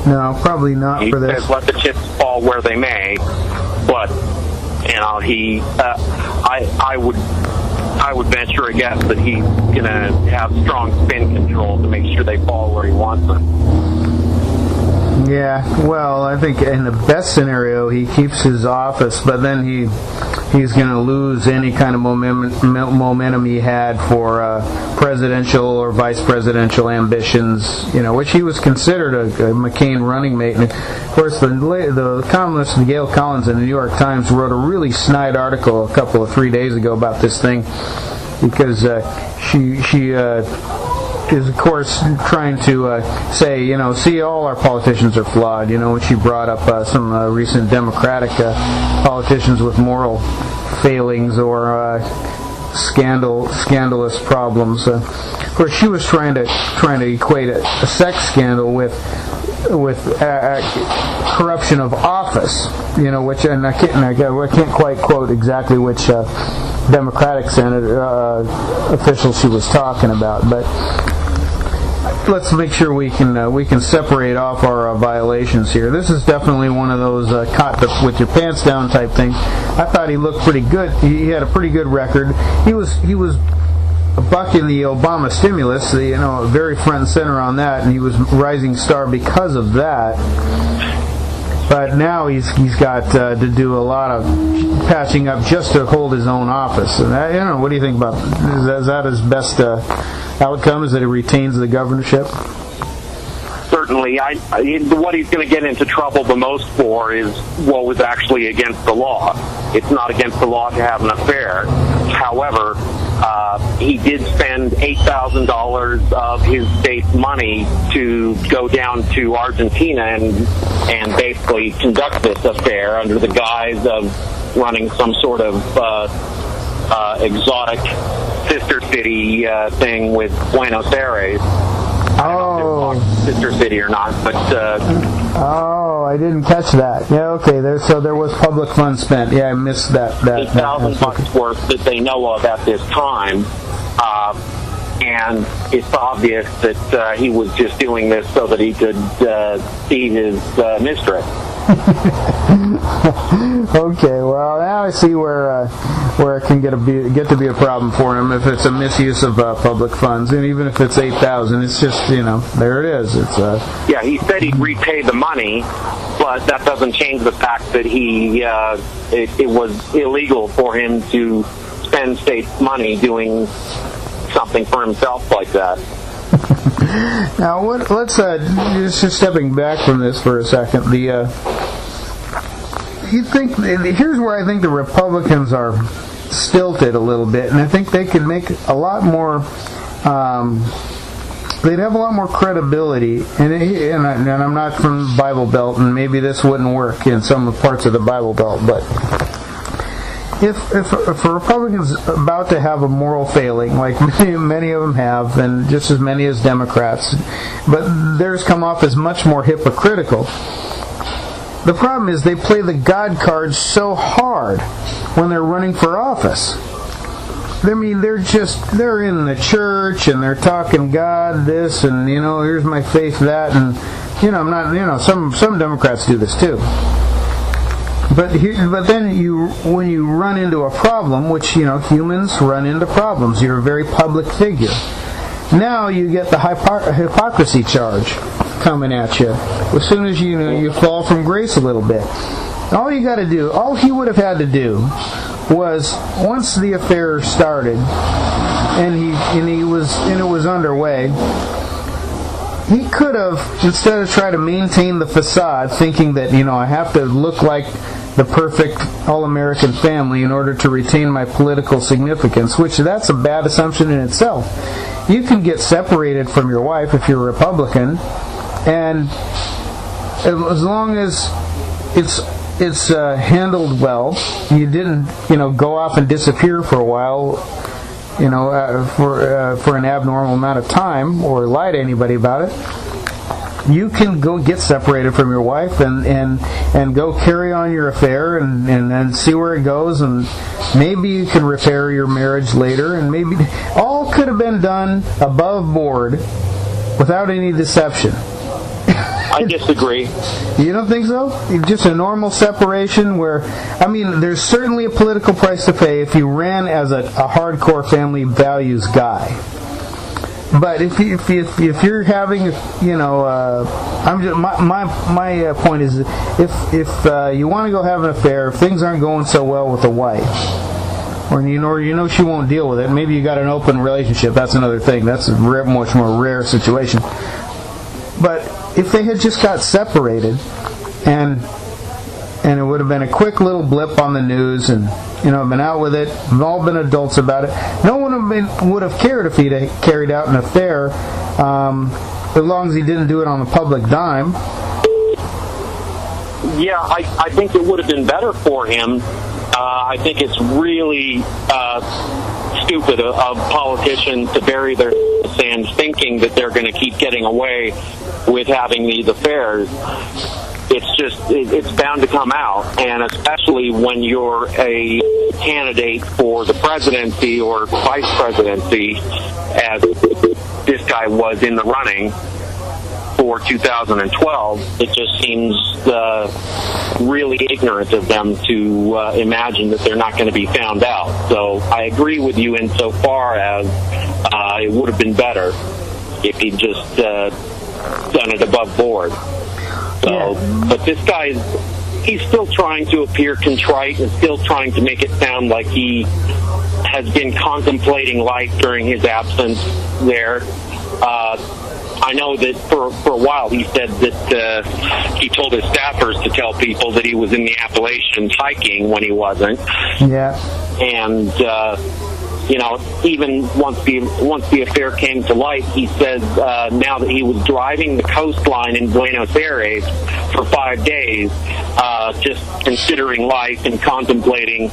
No, probably not he for this. says, let the chips fall where they may. But I would venture a guess that he's going to have strong spin control to make sure they fall where he wants them. Yeah, well, I think in the best scenario he keeps his office, but then he's going to lose any kind of momentum he had for presidential or vice presidential ambitions, which he was considered a McCain running mate. And of course, the columnist Gail Collins in the New York Times wrote a really snide article 3 days ago about this thing, because she is, of course, trying to say, see, all our politicians are flawed. When she brought up some recent Democratic politicians with moral failings or scandalous problems. Of course, she was trying to equate a sex scandal with corruption of office. Which, and I can't quite quote exactly which Democratic senator official she was talking about, but let's make sure we can separate off our violations here. This is definitely one of those caught with your pants down type things. I thought he looked pretty good. He had a pretty good record. He was bucking the Obama stimulus, very front and center on that, and he was rising star because of that. But now he's got to do a lot of patching up just to hold his own office. And what do you think about that? Is that his best outcome, is that he retains the governorship? Certainly. What he's going to get into trouble the most for is what was actually against the law. It's not against the law to have an affair. However, he did spend $8,000 of his state's money to go down to Argentina and basically conduct this affair under the guise of running some sort of exotic sister city thing with Buenos Aires. I don't know if it's sister city or not, but I didn't catch that. Yeah, okay. So there was public funds spent. Yeah, I missed that. $8,000 worth that they know of at this time, and it's obvious that he was just doing this so that he could see his mistress. Okay, well, now I see where it can get to be a problem for him if it's a misuse of public funds, and even if it's $8,000, it's just there it is. It's yeah. He said he'd repay the money, but that doesn't change the fact that it was illegal for him to spend state money doing something for himself like that. Now, let's just stepping back from this for a second. Here's where I think the Republicans are stilted a little bit, and I think they could make a lot more. They'd have a lot more credibility, and I'm not from the Bible Belt, and maybe this wouldn't work in some parts of the Bible Belt, but if a Republican's about to have a moral failing, like many of them have, and just as many as Democrats, but theirs come off as much more hypocritical. The problem is they play the God card so hard when they're running for office. I mean, they're in the church and they're talking God this and here's my faith that, and I'm not some Democrats do this too. But then when you run into a problem, which humans run into problems, you're a very public figure. Now you get the hypocrisy charge coming at you as soon as you fall from grace a little bit. All he would have had to do was, once the affair started and it was underway, he could have, instead of trying to maintain the facade, thinking that I have to look like the perfect all-American family in order to retain my political significance, which that's a bad assumption in itself. You can get separated from your wife if you're a Republican, and as long as it's handled well, you didn't go off and disappear for a while, for an abnormal amount of time, or lie to anybody about it. You can go get separated from your wife and go carry on your affair and see where it goes, and maybe you can repair your marriage later, and maybe all could have been done above board without any deception. I disagree. You don't think so? Just a normal separation where, I mean, there's certainly a political price to pay if you ran as a hardcore family values guy. But if you're having, you know, I'm just, my point is, if you want to go have an affair, if things aren't going so well with the wife, or you know she won't deal with it, maybe you got an open relationship. That's another thing. That's a much more rare situation. But if they had just got separated, and it would have been a quick little blip on the news, and you know, been out with it, we've all been adults about it. No one would have cared if he'd carried out an affair, as long as he didn't do it on a public dime. Yeah, I think it would have been better for him. I think it's really stupid of politicians to bury their sands thinking that they're going to keep getting away with having these affairs. It's bound to come out, and especially when you're a candidate for the presidency or vice presidency, as this guy was in the running for 2012, it just seems really ignorant of them to imagine that they're not going to be found out. So I agree with you insofar as it would have been better if he'd just done it above board. So, but this guy, he's still trying to appear contrite and still trying to make it sound like he has been contemplating life during his absence there. I know that for a while he said that he told his staffers to tell people that he was in the Appalachians hiking when he wasn't. Yeah. And you know, even once the affair came to light, he said now that he was driving the coastline in Buenos Aires for 5 days, just considering life and contemplating